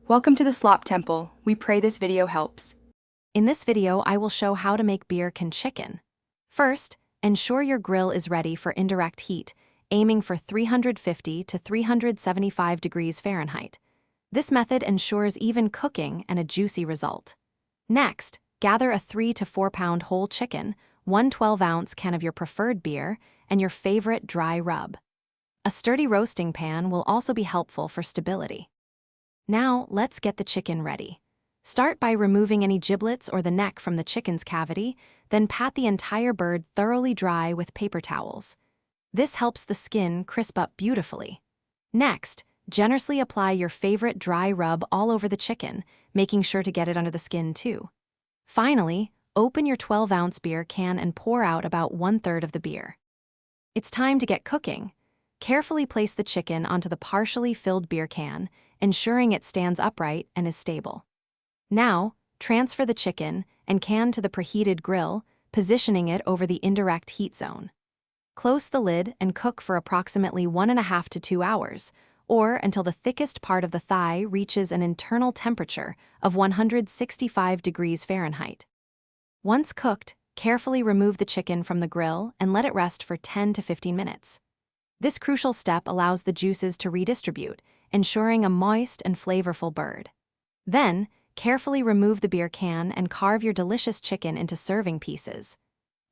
Welcome to the Slop Temple. We pray this video helps. In this video, I will show how to make beer can chicken. First, ensure your grill is ready for indirect heat, aiming for 350 to 375 degrees Fahrenheit. This method ensures even cooking and a juicy result. Next, gather a 3 to 4 pound whole chicken, one 12-ounce can of your preferred beer, and your favorite dry rub. A sturdy roasting pan will also be helpful for stability. Now, let's get the chicken ready. Start by removing any giblets or the neck from the chicken's cavity, then pat the entire bird thoroughly dry with paper towels. This helps the skin crisp up beautifully. Next, generously apply your favorite dry rub all over the chicken, making sure to get it under the skin too. Finally, open your 12-ounce beer can and pour out about 1/3 of the beer. It's time to get cooking. Carefully place the chicken onto the partially filled beer can, ensuring it stands upright and is stable. Now, transfer the chicken and can to the preheated grill, positioning it over the indirect heat zone. Close the lid and cook for approximately 1.5 to 2 hours, or until the thickest part of the thigh reaches an internal temperature of 165 degrees Fahrenheit. Once cooked, carefully remove the chicken from the grill and let it rest for 10 to 15 minutes. This crucial step allows the juices to redistribute, ensuring a moist and flavorful bird. Then, carefully remove the beer can and carve your delicious chicken into serving pieces.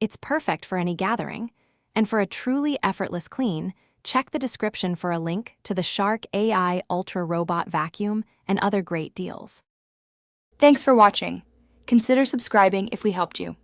It's perfect for any gathering, and for a truly effortless clean, check the description for a link to the Shark AI Ultra Robot Vacuum and other great deals. Thanks for watching. Consider subscribing if we helped you.